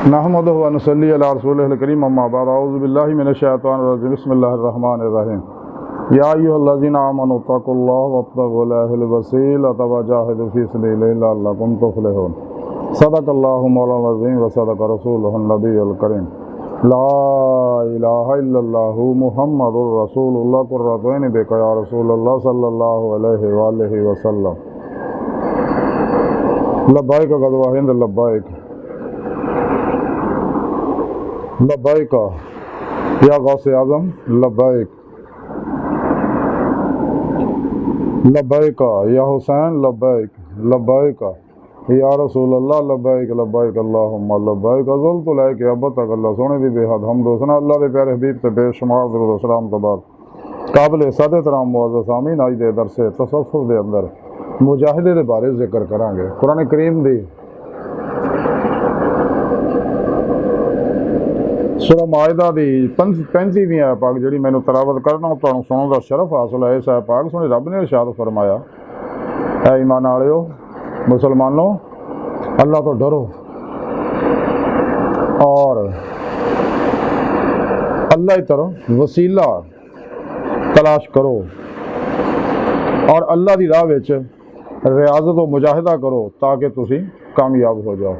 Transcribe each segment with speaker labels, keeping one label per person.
Speaker 1: नहमदुहु व नसल्ली अला रसूलिहिल करीम अम्मा बाद अऊज़ु बिल्लाहि मिनश शैतानिर रजीम बिस्मिल्लाहिर रहमानिर रहीम या अय्युहल्लज़ीना आमनु तक़ुल्लाह वब्तगू इलैहिल वसीलता वजाहिदू फ़ी सबीलिही लअल्लकुम तुफ़्लिहून। सदक़ल्लाहु मौलाना अज़ीम व सदक़ रसूलुहुन नबियुल करीम। ला इलाहा इल्लल्लाहु मुहम्मदुर रसूलुल्लाह क़ुर्रतु ऐनि बिका या रसूलल्लाह सल्लल्लाहु अलैहि वालिहि वसल्लम। लब्बैक ग़ज़वा हिंद लब्बैक लब्बैक या गौसे आज़म लब्बैक लब्बैक या हुसैन लब्बैक लब्बैक या रसूलल्लाह लब्बैक लब्बैक अल्लाहुम्मा लब्बैक अज़लतु लैक अबतक। अल्लाह सोने दी बेहद हमद हुस्न अल्लाह दे प्यारे हबीब ते बेशुमार दरूद व सलाम तो बाद काबिल सादे तराम मुअज़्ज़ज़ सामीन अज दे दरसे तसव्वुफ़ दे अंदर मुजाहिदे दे बारे जिक्र करांगे। कुरान करीम दी सूरह माइदा दी 35वीं आयत पाक जिहड़ी मैनूं तलावत करना तुहानूं सुणन दा शरफ हासिल है। इस आयत पाक सुने रब ने इरशाद फरमाया, ऐ ईमान वालिओ मुसलमानों, अल्लाह तो डरो और अल्लाह की तरफ वसीला तलाश करो और अल्लाह की राह विच रियाजत व मुजाहिदा करो ताकि तुसीं कामयाब हो जाओ।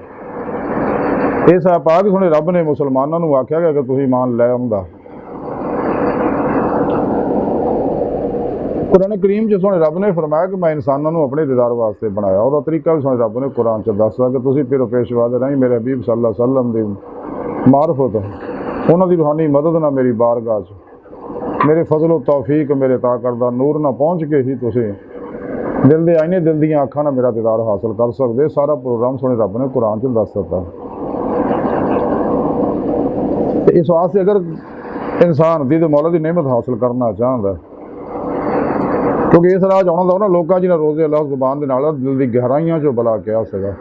Speaker 1: इस पाक सुने रब ने मुसलमानों को आख्या कि तुसीं ईमान लै आउंदा। कुरान करीम च सुने रब ने फरमाया कि मैं इंसानों को अपने दीदार वास्ते बनाया। और तरीका भी सुने रब ने कुरान च दसदा कि तुसीं फिर पेशवा दे रही मेरे हबीब सल्लल्लाहु अलैहि वसल्लम की मारफत उन्होंने रूहानी मदद ना मेरी बारगाह च मेरे फजल तौफीक मेरे ता करदा नूर ना पहुँच के ही तुसीं दिल दे आईने दिल दियाँ अखां ना मेरा दीदार हासिल कर सकते। सारा प्रोग्राम सुने रब ने कुरान च दस दिता। इस वास्ते अगर इंसान दी मौला की नेमत हासिल करना चाहता है, क्योंकि इस राह आना था ना लोगों जिन्हें रोज़े अल्लाह जुबान के नाल दिल की गहराइयां चो बला क्या सगा।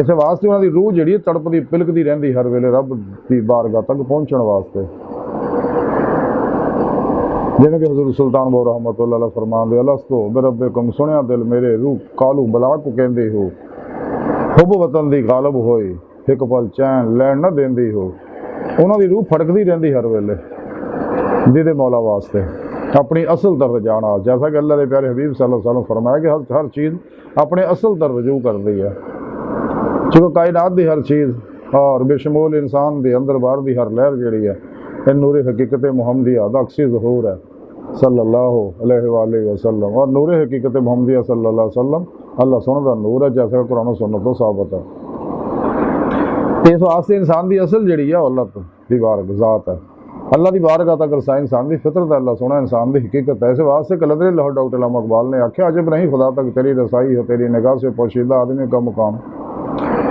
Speaker 1: इस वास्ते उन्होंने रूह जी तड़पती पिलकती रही हर वेले रब की बारगाह तक पहुँचने वास्ते। जिवें कि हज़रत सुल्तान बो रहमतुल्लाह अलैह फरमांदे अलस्तो बिरब्बिकुम सुनिया दिल मेरे रूह कालू बला को कहती हो हुब वतन दी गालब होए एक पल चैन लैन न देंदी हो। उन्होंने रूह फड़कती रही हर वेले दीदे मौला वास्ते अपनी असल तरफ जाना। जैसा कि अल्लाह के प्यारे हबीब सल्लल्लाहु अलैहि वसल्लम फरमाया कि हर चीज़ अपने असल तरफ रजू करती है। चलो कायनात की हर चीज़ और बेशमूल इंसान के अंदर बाहर की हर लहर जी है नूर हकीकत मुहम्मदिया दा अक्सी ज़हूर है सल्लल्लाहु अलैहि वसल्लम। और नूर हकीकत मुहम्मदिया सल्लल्लाहु अलैहि वसल्लम अल्लाह सुन का नूर है, जैसा कि कुरान सुन्नत तो साबित है। इस वास्ते इंसान की असल जी है अल्लाह की बारगाह ज़ात है। अल्लाह की बारगाह तक रसा इंसान की फितरत है। अल्लाह सोना इंसान की हकीकत है। इस वास्ते कलंदर लाहौर डॉक्टर अल्लामा इकबाल ने आख्या अजब नहीं खुदा तक तेरी रसाई हो तेरी निगाह से पोशीदा आदमी का मुकाम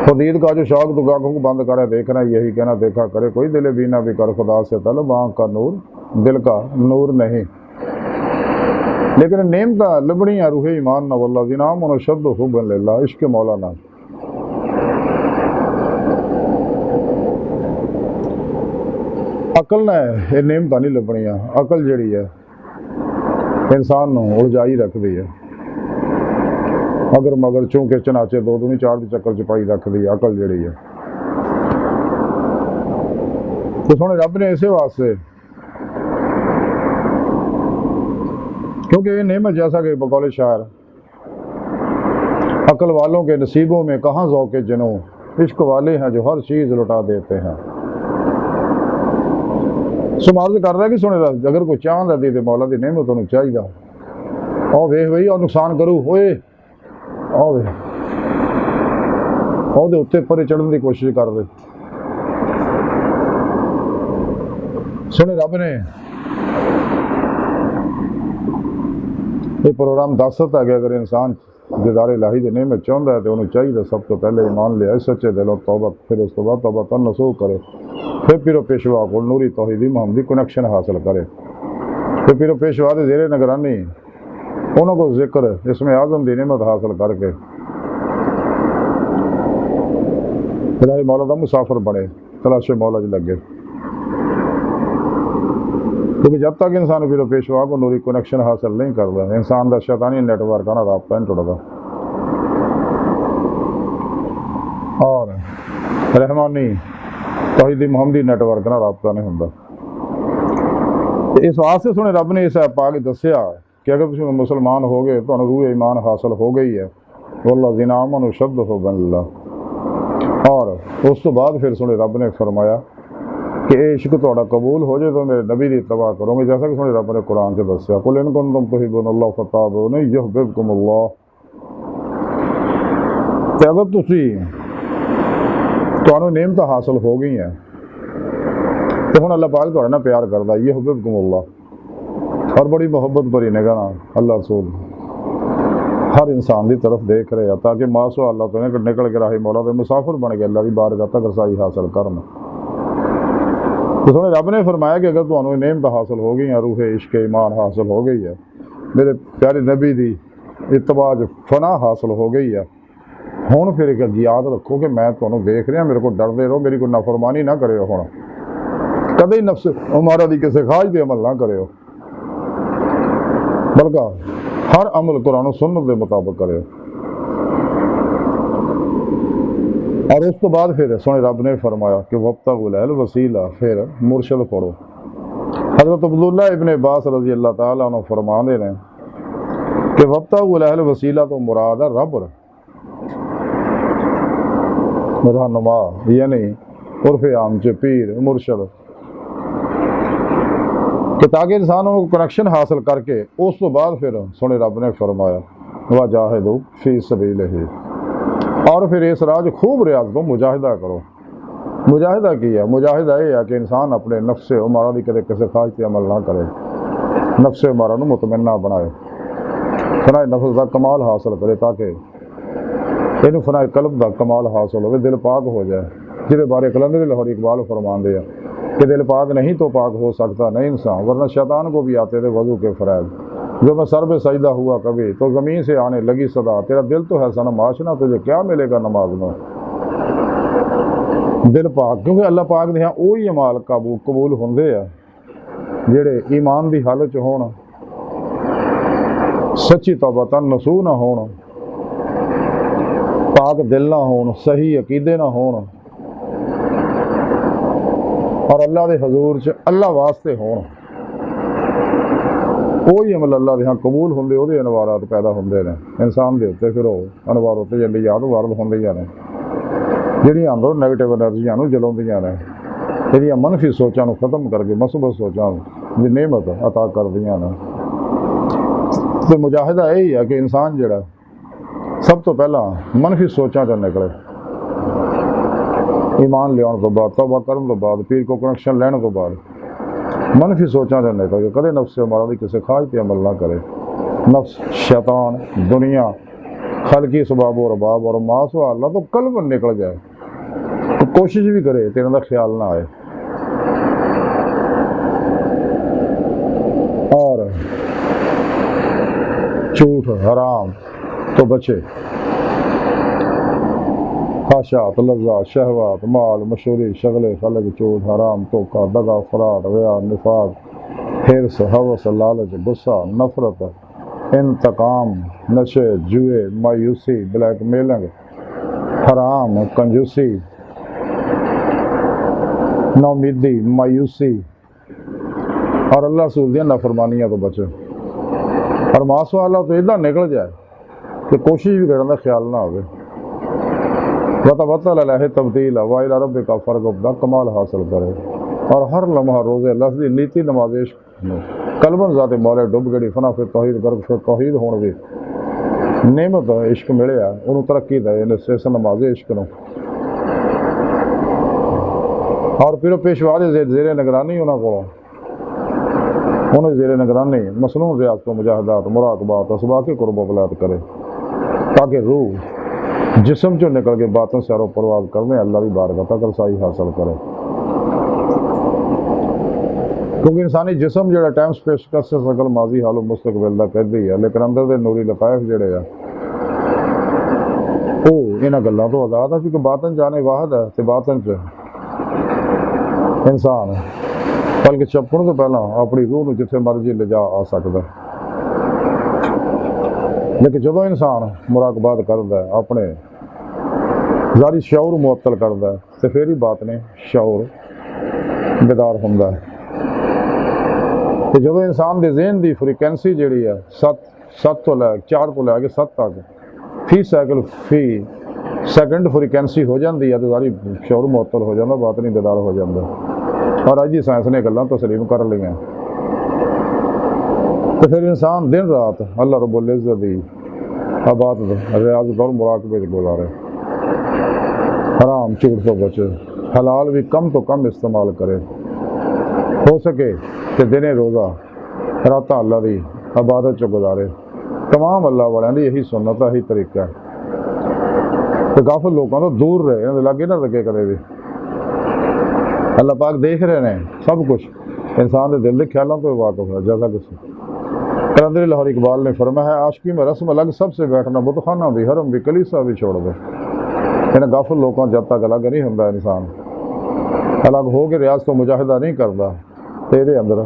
Speaker 1: खुदीद का जो शौक तो आँखों को बंद करे देखना यही कहना देखा करे कोई दिल बीना भी कर खुदा से तलब आँख का नूर दिल का नूर नहीं। लेकिन नेमत लबड़ियाँ रूह ईमान न वल्लज़ीना आमनू अशद्दु हुब्बन लिल्लाह इश्क मौलाना। अकल ने यह नेमत नहीं लभनिया। अकल जी है इंसान उलझाई रखती है। अगर मगर चूंकि चनाचे दो दूनी चार के चक्कर चपाई रखती है अकल जी है। तो सुने रब ने इसे वास्ते क्योंकि ये नेमत जैसा कि बकौल शायर अकल वालों के नसीबों में कहाँ ज़ौक़े जिनों इश्क वाले हैं जो हर चीज़ लुटा देते हैं। सुमार्ज कर रहा है कि सुने अगर कोई चाहता दी तो मौला की नेमत उन्हें चाहिए आओ वेख बई और नुकसान करूँ होए आओ वे ਉਹਦੇ ਉੱਤੇ परे चढ़ने की कोशिश कर रहे। सुने रब ने ये प्रोग्राम दस है कि अगर इंसान दीदारे इलाही की नेमत चाहता है तो उन्हें चाहिए सब तो पहले ईमान लिया सच्चे दिलों तौबा फिर उस तो बाद तौबा तन नसूख करे फिर पिरो पेशवा को नूरी तौहीदी मुहम्मदी कनेक्शन हासिल करे। फिर पिरो पेशवा के ज़ेरे निगरानी उन्होंने को जिक्र इसमें आज़म की नेमत हासिल करके इलाही मौला का मुसाफिर बने तलाशे मौला च लगे। क्योंकि जब तक इंसान फिर पेशवा को नूरी कनेक्शन हासिल नहीं करता इंसान का शैतानी नेटवर्क आना राबता नहीं टुटता। और रहमानी तौहीदी मुहम्मदी नैटवर्क नाल राबता नहीं हुंदा। ते इस वास्ते सोहणे रब ने इस पाक दस्सिया कि अगर तुसीं मुसलमान हो गए तुहानूं रूह ईमान हासिल हो गई है, वल्लज़ीना आमनू शद्दु बिल्लाह। और उस तो बाद फिर सोहणे रब ने फरमाया कि ये इश्क तुहाडा कबूल हो जाए तो मेरे नबी की इत्तबा करोगे, जैसा कि सोहणे रब ने कुरान च दस्सिया, कुल इन कुंतुम तुहिब्बूनल्लाह फत्तबिऊनी युहब्बिबकुमुल्लाह। ते अगर तुहानूं नेमत हासिल हो गई हैं तो हुण अल्लाह पाक तुहाडे नाल प्यार करदा, युहब्बिबकुमुल्लाह। और बड़ी मुहब्बत भरी निगाह नाल अल्लाह रसूल हर इंसान की तरफ देख रहे हैं ताकि मासो अल्लाह तो निकल के राही मौला के मुसाफिर बन के अल्लाह की बारगाह तक रसाई हासिल करन। तो सोहणे रब ने फरमाया कि अगर तुहानूं नेमत हासिल हो गई, रूह इश्क ईमान हासिल हो गई है, मेरे प्यारे नबी की इत्तबा च फना हासिल हो गई है, हुण फिर एक याद रखो कि मैं तुहानूं देख रहा, मेरे को डरदे रहो, मेरी कोई नाफरमानी ना करियो, हुण कदे ही नफ्स उमारा दी किसी ख्वाहिश दे अमल ना करियो, बल्कि हर अमल कुरान और सुन्नत के मुताबिक करियो। और उस तो बाद फिर सोहणे रब ने फरमाया कि वब्तगुल वसीला, फिर मुर्शद पढ़ो। हज़रत अब्दुल्लाह इब्न अब्बास रज़ी अल्लाह तआला अन्हु फरमाते हैं कि वब्तगुल वसीला तो मुराद है रब रहनुमा, यानी उर्फ़ आम च पीर मुर्शद, कि ताकि इंसान उनको कनेक्शन हासिल करके उस तो बाद फिर सोहणे रब ने फरमाया वजाहिदू फी सबीलिही, और फिर इस राज खूब रियाज को मुजाहिदा करो। मुजाहिदा की है, मुजाहिदा यह है कि इंसान अपने नफ्स उमारा की कदे किसी ख्वाहिश पर अमल ना करे, नफ्स उमारा नूं मुतमन्ना बनाए, फनाए नफ्स का कमाल हासिल करे, ताकि इनू फनाए कल्ब का कमाल हासिल हो, दिल पाक हो जाए, जिहदे बारे कलंदर लाहौरी इकबाल फरमाते हैं कि दिल पाक नहीं तो पाक हो सकता नहीं इंसान, वरना शैतान को भी आते थे वजू के फ़रैज़। जो मैं सर पे सजदा हुआ कभी तो ज़मीन से आने लगी सदा, तेरा दिल तो है सनम आशना, तुझे क्या मिलेगा नमाज में। दिल पाक, क्योंकि अल्लाह पाक दे यहाँ वही अमाल कबूल होंदे आ जेड़े ईमान की हालत च होण, सच्ची तौबा तन नसूह ना होण, पाक दिल ना होण, सही अकीदे ना होण, और अल्लाह के हजूर च अल्लाह वास्ते होण। वही अमल अल्लाह के यहाँ कबूल होंदे, वो अनवारात पैदा होंदे ने इंसान के उत्ते, फिर वो अनवार उत्ते जल्लियात वारद होंदियां ने, जिहड़ियां अंदरों नैगेटिव एनर्जियां नूं जलाउंदियां ने, जिहड़ियां मनफी सोचां नूं खत्म करके मसबत सोचां दी नेमत अता करदियां ने। तो मुजाहिदा यही है कि इंसान जिहड़ा सब तो पहला मनफी सोचां चों निकले, ईमान लियाउण तो बाद, तौबा करन तो बाद, पीर को कनेक्शन लैण तो बाद मनफी सोचां चों निकल के कदे नफ्स उमारा दी किसी ख्वाहिश पर अमल ना करे। नफ्स, शैतान, दुनिया, खलकी सबाब और रबाब और मास व अल्लाह तो कल्ब निकल जाए, तो कोशिश भी करे तो इन्हां दा ख्याल ना आए। और झूठ हराम तो बचे, ख्वाहिशात, लज्जात, शहवात, माल, मशहूरी, शगले, फलक, झूठ, हराम, धोखा, दगा, फराड, रिया, निफाक, हिर्स, हवस, लालच, गुस्सा, नफरत, इंतकाम, नशे, जुए, मायूसी, ब्लैकमेलिंग, हराम, कंजूसी, नाउमीदी, मायूसी, और अल्लाह रसूल दी नाफरमानियां तो बचे। और मासो अल्लाह तो इदा निकल जाए कि कोशिश भी करने का ख्याल ना हो, वतबतल तब्दील वाइला रब का फ़र्क उपदा कमाल हासिल करे, और हर लम्हा रोज़े लफ्ज़ नीति नमाजिश कलबन ज़ाते मौले डुब गई फना फिर तौहीद गर्क फिर तौहीद होने की नेमत इश्क मिले उन्होंने तरक्की दे सिस नमाजे इश्क नूं। और फिर पेशवा दे ज़ेरे निगरानी उन्हें ज़ेरे निगरानी मसनून रियासतों मुजाहिदात मुराकबात असबाक़ कुर्ब वलायत करे, ताकि रूह जिस्म चो निकल के बातों से आरो परवाज करने अल्लाह की बारगाह तक रसाई हासिल करे। क्योंकि इंसानी जिस्म जो टाइम स्पेस का सकल माजी हालो मुस्तकबिल का कहती है, लेकिन अंदर के नूरी लताइफ जोड़े वो इन्होंने गलों तो आज़ाद है, क्योंकि बातन जाने वाहद है तो बातन च इंसान बल्कि छपण तो पहला अपनी रूह को जिथे मर्जी ले जा आ सकता। लेकिन जो इंसान मुराकबात करता है अपने ਜ਼ਾਰੀ ਸ਼ੌਰ ਮੁਅੱਤਲ ਕਰਦਾ ਤੇ ਫਿਰ ਹੀ ਬਾਤ ਨੇ ਸ਼ੌਰ ਬੇਦਾਰ ਹੁੰਦਾ ਹੈ। ਤੇ ਜਦੋਂ ਇਨਸਾਨ ਦੇ ਜ਼ਿਹਨ ਦੀ ਫ੍ਰੀਕੁਐਂਸੀ ਜਿਹੜੀ ਆ 4 ਤੋਂ ਲੈ ਕੇ 7 ਤੱਕ ਫੀ ਸਾਈਕਲ ਫੀ ਸੈਕਿੰਡ ਫ੍ਰੀਕੁਐਂਸੀ ਹੋ ਜਾਂਦੀ ਆ ਤੇ ਜ਼ਾਰੀ ਸ਼ੌਰ ਮੁਅੱਤਲ ਹੋ ਜਾਂਦਾ, ਬਾਤ ਨਹੀਂ ਬੇਦਾਰ ਹੋ ਜਾਂਦਾ। ਔਰ ਅੱਜ ਦੀ ਸਾਇੰਸ ਨੇ ਗੱਲਾਂ ਤਸਲੀਮ ਕਰ ਲਈਆਂ। ਤੇ ਫਿਰ ਇਨਸਾਨ ਦਿਨ ਰਾਤ ਅੱਲਾਹ ਰब्बुल इज़्ज़त ਦੀ इबादत रियाज़त और मुराक़बे में गुजारे, हराम झूठ तो बचे, हलाल भी कम तो कम इस्तेमाल करे, हो सके तो दिने रोज़ा रात अल्लाह की इबादत च गुजारे। तमाम अल्लाह वालों की यही सुन्नत यही तरीका है। तो गाफिल लोगों तो दूर रहे, इन्होंने लागे ना लगे कदे भी। अल्लाह पाक देख रहे हैं सब कुछ, इंसान के दिल के ख्यालों तो वाकिफ है। जैसा किसी कलंदर लाहौर इकबाल ने फरमाया है, आशिकी में रस्म अलग सबसे बैठना, बुतखाना भी, हरम भी, कलीसा भी छोड़ दे। इन्हें गाफिल लोगों जब तक अलग नहीं होंदा इंसान, अलग हो के रियाज तो मुजाहिदा नहीं करता तो ये अंदर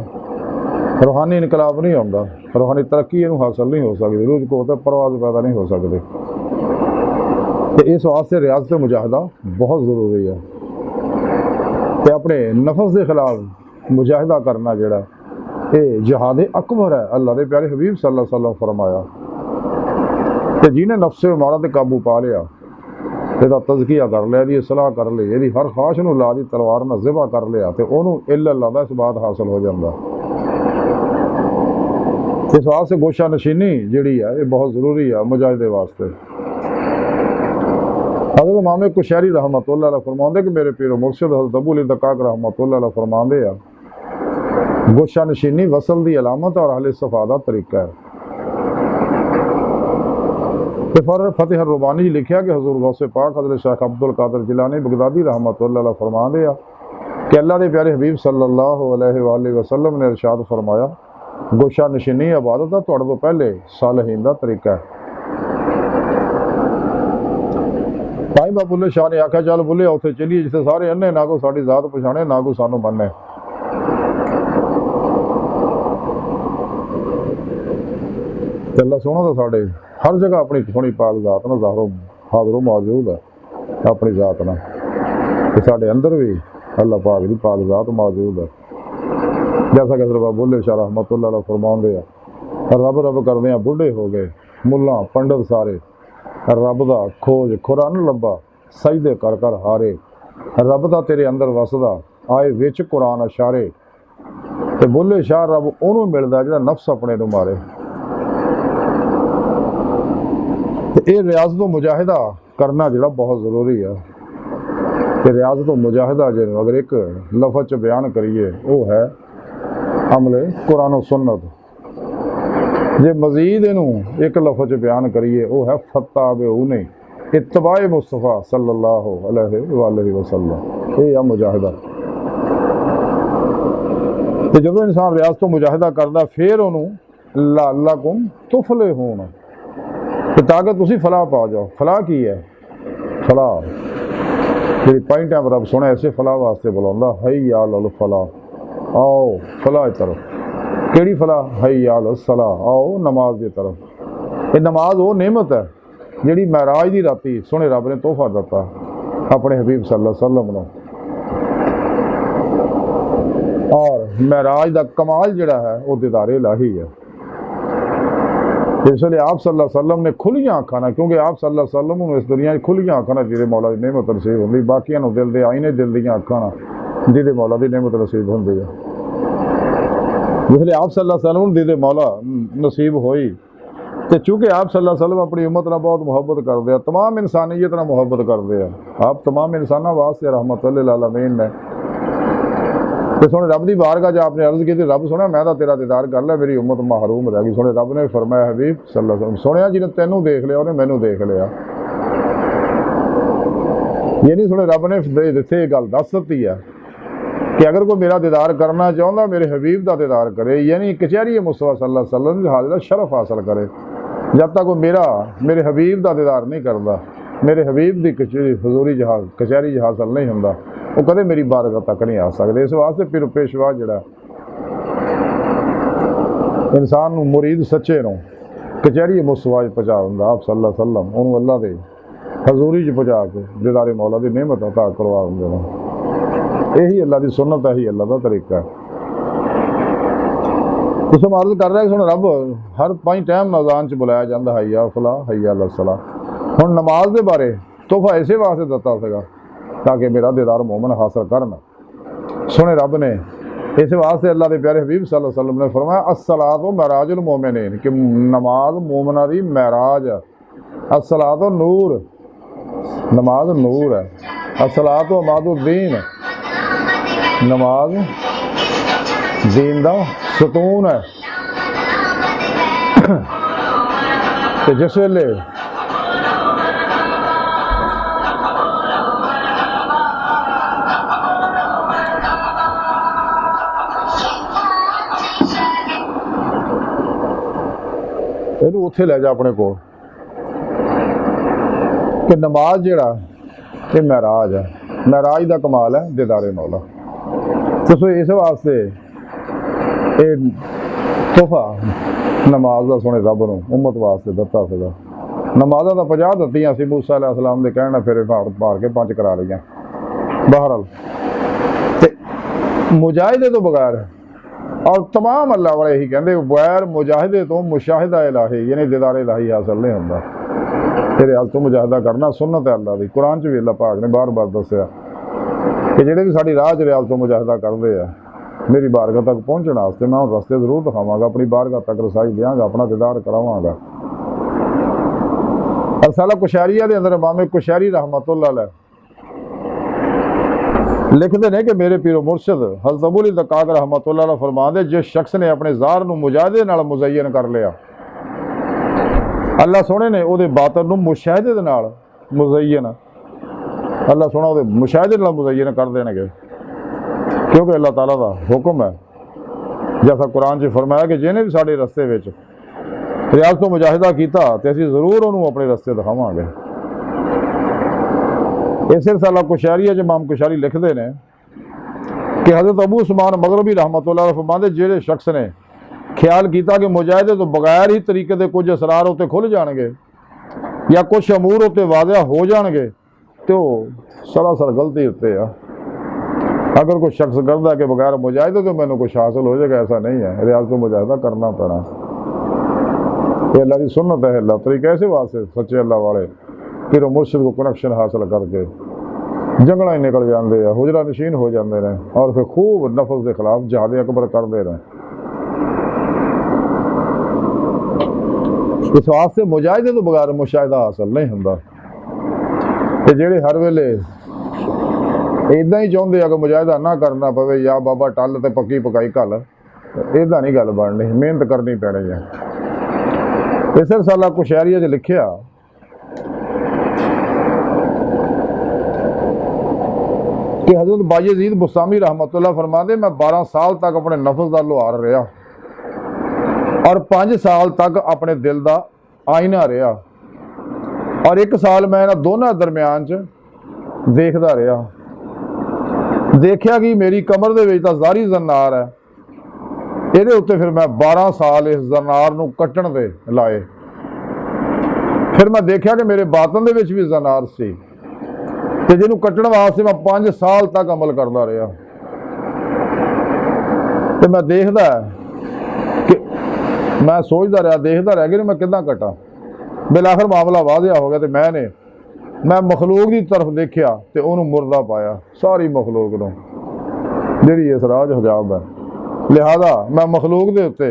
Speaker 1: रूहानी इनकलाब नहीं होंदा, रूहानी तरक्की इनू हासिल नहीं हो सकती, रूज को परवाज पैदा नहीं हो सकती। तो इस वास्ते रियाज तो मुजाहिदा बहुत ज़रूरी है। तो अपने नफस के खिलाफ मुजाहिदा करना जोड़ा ये जिहाद अकबर है। अल्लाह के प्यारे हबीब सल्लल्लाहु अलैहि वसल्लम फरमाया कि जिन्हें नफ्से मारा ते काबू पा लिया, इसका तज़किया कर लिया, इसकी सलाह कर ली, यदि हर ख्वाहिश नूं ला दी तलवार नाल ज़िबा कर लिया तो उन्होंने इल्लल्लाह दा इस बात हासिल हो जाता। इस वास्ते गोशा नशीनी जिहड़ी है ये बहुत ज़रूरी है मुजाहिदे वास्ते। हज़रत इमाम कुशैरी रहमतुल्लाह अलैह फरमाते कि मेरे पीर मुर्शिद हज़रत अबू अली दक्काक रहमतुल्लाह अलैह फरमाते हैं, गोशा नशीनी वसल की अलामत और अहले सफ़ा दा तरीका है। तो फिर फतेह रुबानी जी लिखा कि हजूर गौसे पाक हज़रत शेख अब्दुल कादिर जिलानी बगदादी रहमतुल्लाह अलैह फरमाते हैं कि अल्लाह के प्यारे हबीब सल्लल्लाहु अलैहि वसल्लम ने इरशाद फरमाया, गोशा नशीनी इबादत का तुहाडे तो पहले सालहीन का तरीका है। भाई बाबा बुल्ले शाह ने आख्या, चल बुल्ले उत्थे चलिए जिथे सारे अन्ने, ना कोई साडी जात पछाणे, ना कोई सानू मन्ने। अल्लाह सोहना तो साढ़े हर जगह अपनी सोहनी पाक जात ना ज़ाहरो हाज़रो मौजूद है, अपनी जात ना तो साढ़े अंदर भी अल्लाह पाक की पाक जात मौजूद है। जैसा कि हज़रत बुल्ले शाह रहमतुल्लाह अलैह फरमाते हैं, रब रब करदे आ बुढ़े हो गए, मुल्ला पंडित सारे, रब दा खोज खुरा न लब्भा, सजदे कर कर हारे, रब दा तेरे अंदर वसदा, आए विच कुरान अशारे। तो बुल्ले शाह रब उन्होंने मिलता जिहड़ा नफ्स अपने नूं मारे। तो ये रियाज़त तो मुजाहिदा करना जोड़ा बहुत ज़रूरी है। तो रियाज़त तो मुजाहिदा जो अगर एक लफज च बयान करिए वो है अमले कुरान और सुन्नत। जे मजीद इनू एक लफज च बयान करिए वो है फत्ताबिऊनी इत्तबाए मुस्तफ़ा सल्लल्लाहु अलैहि वसल्लम। ये है मुजाहिदा। तो जो इंसान रियाज़त तो मुजाहिदा करता फिर उन्होंने लअल्लकुम तुफलिहून, ताकि तुसी फलाह पा जाओ। फलाह की है? फलाह जी पॉइंट है रब सुने ऐसे फलाह वास्ते बुलांदा, हय्या अल फलाह, आओ फलाह की तरफ। केड़ी फलाह? हय्या अल सलाह, आओ नमाज की तरफ। ये नमाज वो नेमत है जिहड़ी महराज की राती सोने रब ने तोहफा दिता अपने हबीब सल्लल्लाहु अलैहि वसल्लम नूं। और महराज का कमाल जिहड़ा है वो दीदारे इलाही है। इसलिए आप सल्लल्लाहु अलैहि वसल्लम ने खुलियां अखां नाल, क्योंकि आप सल्लल्लाहु अलैहि वसल्लम नूं इस दुनिया खुलियां अखां नाल जिहदे मौला की नेमत नसीब होंदी, बाकियां नूं दिल दे आईने दिल दीयां अखां नाल जिहदे मौला की नेमत नसीब होंदी है। जिसलिए आप सल्लल्लाहु अलैहि वसल्लम जिहदे मौला नसीब होई, तो चूँकि आप सल्लल्लाहु अलैहि वसल्लम अपनी उम्मत नाल बहुत मुहब्बत करते हैं, तमाम इंसानियत नाल मुहब्बत करते हैं। आप तमाम इंसानों वास्ते रहमतुल लिल आलमीन ने। तो सोने रब की बारगाह च आपने अर्ज की, रब सोने मैं तो तेरा दीदार कर लिया, मेरी उम्मत महरूम रह गई। सोने रब ने फरमाया हबीब सल्लल्लाहु अलैहि वसल्लम, सोने जिन्हें तेनों देख लिया उन्हें मैनू देख लिया। ये नहीं सोने रब ने जिथे गल दस दी है कि अगर कोई मेरा दीदार करना चाहता मेरे हबीब का दीदार करे, यानी कचहरी मुस्तफा सल्लल्लाहु अलैहि वसल्लम हाजिर शरफ हासिल करे। जब तक कोई मेरे हबीब का दीदार नहीं करता, मेरे हबीब की कचहरी हजूरी जहाज कचहरी हासिल नहीं होंदा, वो कदे मेरी बारगाह तक नहीं आ सकते। इस वास्ते फिर पेशवा जिहड़ा इंसान मुरीद सच्चे नूं कचहरी मुस्तफा पहुँचा दिंदा आप सल्लल्लाहु अलैहि वसल्लम, उन्होंने अल्लाह के हजूरी च पहुँचा के दीदारे मौला की नेमत अता करवा देंगे ने। यही अल्लाह की सुन्नत है, यही अल्लाह का तरीका है। कुछ अर्ज कर रहा है सुन रब हर 5 टाइम अजान च बुलाया जाता हैया फला हैया अल सला। हुण नमाज के बारे तोहफा इसे वास्ते दिता सीगा ताकि मेरा दीदार मोमन हासिल करन। सुने रब ने इस वास्ते अल्लाह के प्यारे हबीब सल्लल्लाहु अलैहि वसल्लम ने फरमाया अस्सलातु महराजुल मोमिनीन कि नमाज मोमना दी महराज। अस्सलातु नूर, नमाज नूर है। अस्सलातु अमादुद्दीन, नमाज दीन दा सतून है। ते जिस वेले ਇਹਨੂੰ ਉੱਥੇ ਲੈ ਜਾ ਆਪਣੇ ਕੋਲ कि नमाज जिहड़ा ये महराज है, महराज का कमाल है दीदारे मौला। तो इस वास्ते ये तोहफा नमाज का सुने रब नूं उम्मत वास्ते दिता सीगा। नमाज़ां तां 50 दित्तियां सी मूसा अलैहिस्सलाम दे कहण फिर भार के 5 करा लईआं। बहरहाल ते मुजाहिदे तो बगैर और तमाम अल्लाह वाले यही कहते बगैर मुजाहिदे तो मुशाहिदा इलाही यानी दीदार इलाही हासिल नहीं होंदा। तेरे हाल तो मुजाहिदा करना सुन्नत है अल्लाह की। कुरान च भी अल्लाह पाक ने बार बार दस्सिया कि जेडे भी साडी राह च रियाल तो मुजाहिदा करते हैं मेरी बारगाह तक पहुँचने वास्ते मैं रस्ते जरूर दिखावांगा, अपनी बारगाह तक रसाई देंगा, अपना दीदार करावांगा। रसाला कुशैरिया के अंदर इमाम कुशैरी रहमतुल्लाह अलैह लिखते हैं कि मेरे पीरो मुर्शद हज़रत अबू अली दक्काक रहमतुल्लाह अलैह फरमाते जिस शख्स ने अपने ज़ार नूं मुजाहिदे नाल मुज़य्यन कर लिया अल्लाह सोहणे ने उहदे बातिन नूं मुशाहिदे दे नाल मुज़य्यन अल्लाह सोहना उहदे मुशाहिदे नाल मुज़य्यन कर देणगे क्योंकि अल्लाह ताला दा हुक्म है जैसा कुरान च फरमाया कि जिन्हें भी साडे रस्ते विच रियाज तो मुजाहिदा कीता ते असीं ज़रूर उहनूं अपने रस्ते दिखावांगे। इस रसाला कुशैरिया च इमाम कुशैरी लिखते हैं कि हज़रत अबू उस्मान मगरबी रहमतुल्लाह अलैह फरमाते जिहड़े शख्स ने ख्याल किया कि मुजाहिदे तो बगैर ही तरीके के कुछ असरार उत्ते खुल जाएंगे या कुछ अमूर उत्ते वाज़िह हो जाएंगे तो सरासर गलती उत्ते आ। अगर कोई शख्स करता कि बगैर मुजाहिदे तो मैंने कुछ हासिल हो जाएगा, ऐसा नहीं है। रियाज तो मुजाहिदा करना पैना, ये अल्लाह की सुन्नत है। अल्लाह तरीका ऐसे वास्ते सच्चे अल्लाह वाले फिर मुर्शिद को कनेक्शन हासिल करके जंगल ही निकल जाते हैं, हुजरा नशीन हो जाते हैं और फिर खूब नफस के खिलाफ जिहाद अकबर करते रहे। इस वास्ते मुजाहिदे तो बगैर मुशाहिदा हासिल नहीं होंदा। ते जेड़े हर वेले इदां ही चाहुंदे आ कि मुजाहिदा ना करना पवे या बाबा टल ते पक्की पकाई घल, इदां नहीं गल बननी, मेहनत करनी पैनी है। इस रसाला कुशैरिया च लिखिया कि हज़रत बायज़ीद बुस्तामी रहमतुल्लाह फरमाते मैं 12 साल तक अपने नफस का लोहार रहा और 5 साल तक अपने दिल का आईना रहा और 1 साल मैं इन्हां दोनों दरम्यान च देखता रहा। देखिया कि मेरी कमर दे विच तां ज़ारी जन्नार है, इहदे उत्ते फिर मैं 12 साल इस जन्नार नूं कट्टण दे लाए। फिर मैं देखिया कि मेरे बातन दे विच भी जन्नार सी ते जिन्हों कट्टण वास्ते मैं 5 साल तक अमल करता रहा। तो मैं देखता कि मैं सोचता रहा देखता रह गया मैं किदां कटा। बिलाखिर मामला वाज़िह हो गया तो मैं मखलूक की तरफ देखिया तो उन्होंने मुर्दा पाया, सारी मखलूक नूं जिहड़ी इस राज हजाब है। लिहाजा मैं मखलूक के उत्ते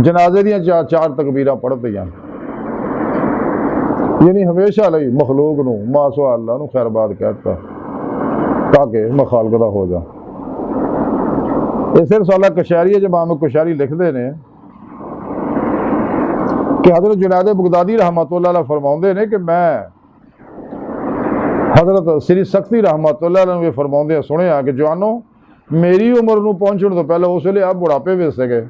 Speaker 1: जनाजे दियां 4 तकबीरां पढ़तियां यानी हमेशा लई मखलूक नूं मासवा अल्लाह नूं खैरबाद कहता ताकि मखालकता हो जा। इस रसाला कुशैरिया च इमाम कुशैरी लिखते हैं कि हज़रत जुनैद बगदादी रहमतुल्लाह अलैह फरमाते हैं कि मैं हज़रत श्री सख्ती रहमतुल्लाह अलैह भी फरमाते सुनिया कि जवानों मेरी उम्र नूं पहुंचण तो पहले उस वेले आप बुढ़ापे विच सीगे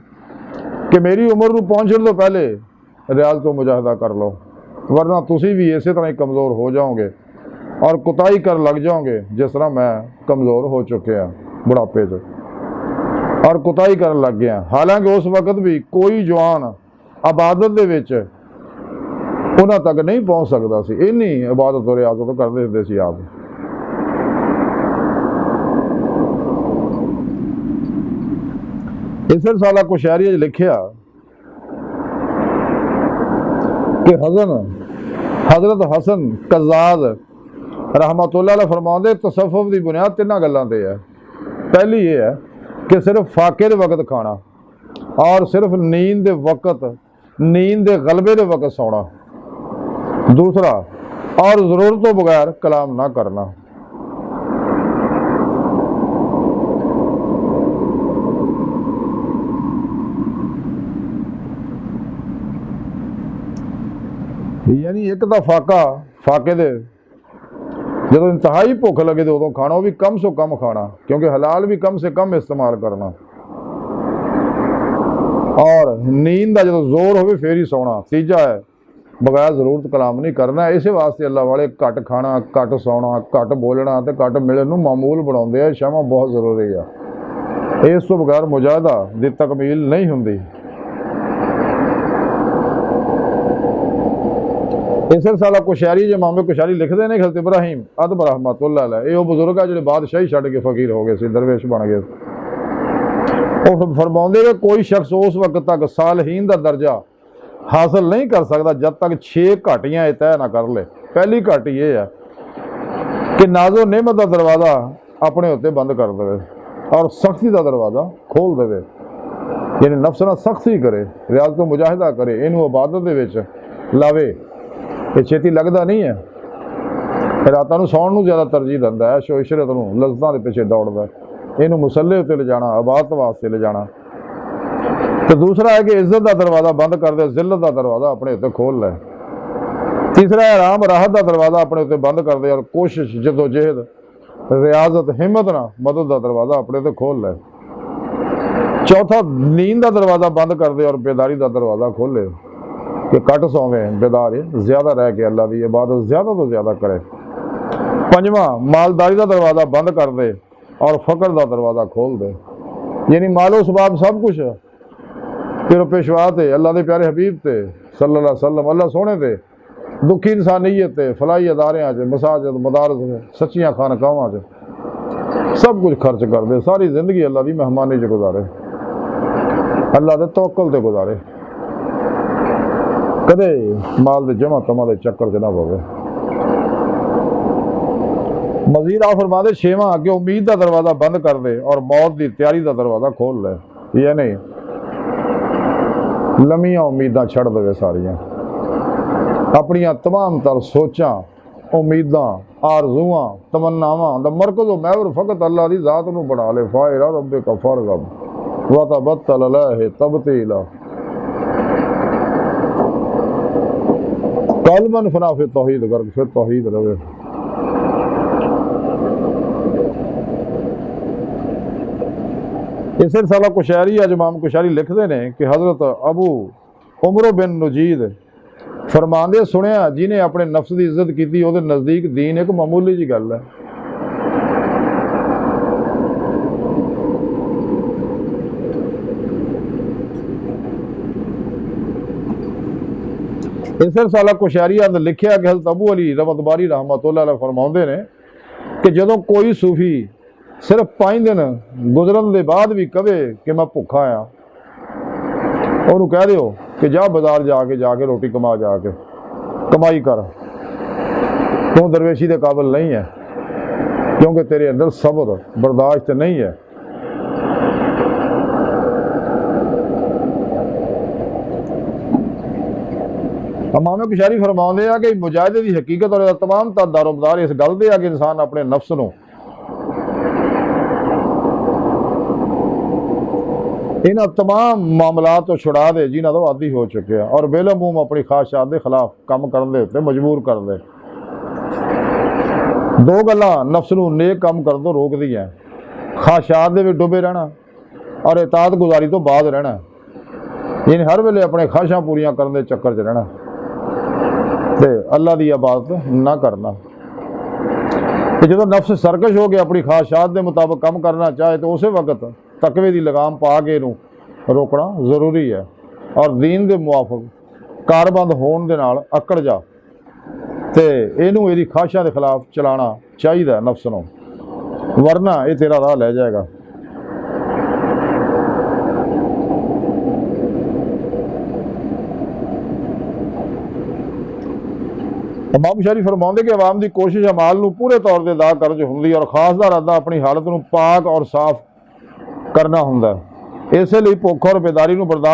Speaker 1: कि मेरी उम्र नूं पहुंचण तो पहले रियाज तो मुजाहिदा कर लो वरना तुसी भी इस तरह ही कमज़ोर हो जाओगे और कुताही कर लग जाओगे जिस तरह मैं कमज़ोर हो चुके हैं बुढ़ापे से और कुताही कर लग गया। हालांकि उस वक्त भी कोई जवान आबादत दे विच ਉਹਨਾਂ ਤੱਕ ਨਹੀਂ ਪਹੁੰਚ ਸਕਦਾ ਸੀ। ਇੰਨੀ ਇਬਾਦਤ ਔਰ ਰਿਆਜ਼ਤ ਕਰਦੇ ਹੁੰਦੇ ਸੀ ਆਪ। ਇਸ ਰਸਾਲਾ ਕੁਸ਼ੈਰੀ 'ਚ ਲਿਖਿਆ ਕਿ हज़रत हसन कज़ाज़ रहमतुल्लाह अलैह फरमाते तसव्वुफ़ की बुनियाद तिन्हां गल्लां ते है। पहली ये है कि सिर्फ फाके दे वक्त खाना और सिर्फ नींद दे वक्त, नींद दे गलबे दे वक्त सोना। दूसरा, और ज़रूरत तो बगैर कलाम ना करना। यानी एक तो फाके दे जो इंतहाई भुख लगे तो उदों खाना, वो भी कम से कम खाना, क्योंकि हलाल भी कम से कम इस्तेमाल करना। और नींद का जो जोर हो फिर ही सोना। तीजा है बगैर जरूरत कलाम नहीं करना। इस वास्ते अल्लाह वाले घट खाना, घट सोना, घट बोलना तो घट मिलने को मामूल बनाते हैं। शमा बहुत जरूरी है। इस तो बगैर मुजाहिदा की तकमील नहीं होंगी। इस रसाला कुशैरी जो इमाम कुशैरी लिखते हैं हज़रत इब्राहिम अदब रहमतुल्लाह अलैह, ये बुजुर्ग है जो बादशाही छड़ के फकीर हो गए सी, दरवेश बन गए। वो फरमाते कि कोई शख्स उस वक्त तक सालहीन का दर्जा हासिल नहीं कर सकता जब तक 6 घाटियां तय ना कर ले। पहली घाटी ये है कि नाजो नेमत का दरवाज़ा अपने उत्ते बंद कर दे और सख्ती का दरवाज़ा खोल दे। यानी नफ्स नाल सख्ती करे, रियाज़त तो मुजाहिदा करे, इनू इबादत दे विच लावे। ये छेती लगता नहीं है। रातां नूं सौण नूं ज़्यादा तरजीह दिंदा है, ऐशो इशरत नूं लज़्ज़तां दे पिछे दौड़दा है। इनू मुसल्ले उत्ते ले जाना, इबादत वास्ते ले जाना। तो दूसरा है कि इज्जत का दरवाज़ा बंद कर दे, जिल्लत का दरवाज़ा अपने उत्ते खोल लै। तीसरा है आराम राहत का दरवाज़ा अपने उत्ते बंद कर दे और कोशिश, जदोजहद, रियाजत, हिम्मत ना मदद का दरवाज़ा अपने उत्ते खोल लै। चौथा, नींद का दरवाज़ा बंद कर दे और बेदारी का दरवाज़ा खोले कि घट सोवें, बेदार ज़्यादा रह के अल्लाह की इबादत ज़्यादा तो ज़्यादा करे। पंजवां, मालदारी का दरवाज़ा बंद कर दे और फ़क्र का दरवाज़ा खोल दे। यानी मालो सबाब सब कुछ फिर पेशवा थे, अल्लाह के प्यारे हबीब थे सल्लल्लाहु अलैहि वसल्लम, अल्लाह सोने थे, दुखी इंसानियत थे, फलाई अदारियां च, मसाजिद, मदारस, सच्चियां खानकावां च सब कुछ खर्च कर दे। सारी जिंदगी अल्लाह की मेहमानी च गुजारे, अल्लाह के तवक्कल ते गुजारे, कदे माल दे जमा तमा दे चक्कर च ना पवे। मजीद आ फरमाते छेवां कि उम्मीद का दरवाज़ा बंद कर दे और मौत की तैयारी का दरवाज़ा खोल ले। ये नहीं लम्मियां उम्मीदां छड़ दे, सारियां अपनियां तमाम तर सोचां, उम्मीदां, आरज़ूआं, तमन्नावां दा मरकज़ महवर फ़कत अल्लाह की ज़ात नूं बना ले। फ़ाइरा रब्बिका फ़रग़ब व तबत्तल अलैहि तबतीला। कल्बन फना फिर तौहीद कर, फिर तौहीद रहे। इस रसाला कुशैरी अज इमाम कुशैरी लिखते हैं कि हज़रत अबू उमर बिन नजीद फरमांदे सुनिया जिन्हें अपने नफ्स की इज्जत की वो नज़दीक दीन एक मामूली जी गल है। इस रसाला कुशैरी अंद लिखिया कि हज़रत अबू अली रहमतबारी रहमतुल्लाह अलैह फरमाते हैं कि जदों कोई सूफी सिर्फ 5 दिन गुजरन के बाद भी कहे कि मैं भुखा हाँ, उन्होंने कह दिओ कि जा बाजार जाके रोटी कमा, जाके कमाई कर, तू दरवेशी के काबिल नहीं है, क्योंकि तेरे अंदर सब्र बर्दाश्त नहीं है। इमाम कुशैरी फरमाते हैं कि मुजाहिदे की हकीकत और तमाम दारोमदार इस गल दे कि इंसान अपने नफ्स नूं इन्हां तमाम मामलात तो छुड़ा दे जिन्हां तो आदी हो चुके हैं और बेलमूम अपनी ख्वाहिशात के खिलाफ काम करने उत्ते मजबूर कर दे। 2 गल्लां नफ्स नूं नेक काम कर दो रोक दी है, ख्वाहिशात दे विच डुबे रहना और इताअत गुजारी तो बाद रहना। यानी हर वेले अपने ख्वाहिशां पूरियां करने चक्कर च रहना ते अल्लाह की इबादत ना करना। तो जो नफ्स सरकश हो गया अपनी ख्वाहिशात के मुताबिक काम करना चाहे तो उस वक्त तकवे की लगाम पा के रोकना जरूरी है और दीन के मुआफिक ਕਾਰਬੰਦ ਹੋਣ ਦੇ ਨਾਲ ਅਕੜ ਜਾ ਤੇ ਇਹਨੂੰ ਇਹਦੀ ਖਾਹਿਸ਼ਾਂ ਦੇ ਖਿਲਾਫ ਚਲਾਉਣਾ ਚਾਹੀਦਾ ਨਫਸ ਨੂੰ, ਵਰਨਾ ਇਹ ਤੇਰਾ ਰਾਹ ਲੈ ਜਾਏਗਾ। ਇਮਾਮ ਸ਼ਾਰੀ ਫਰਮਾਉਂਦੇ ਕਿ ਆਵਾਮ ਦੀ ਕੋਸ਼ਿਸ਼ ਅਮਾਲ ਨੂੰ ਪੂਰੇ ਤੌਰ ਤੇ ਅਦਾ ਕਰਨ 'ਚ ਹੁੰਦੀ ਔਰ ਖਾਸ ਦਾ ਇਰਾਦਾ ਆਪਣੀ ਹਾਲਤ ਨੂੰ ਪਾਕ ਔਰ ਸਾਫ਼ ਕਰਨਾ ਹੁੰਦਾ। ਇਸੇ ਲਈ ਭੁੱਖ ਔਰ ਬੇਦਾਰੀ ਨੂੰ ਬਰਦਾਸ਼ਤ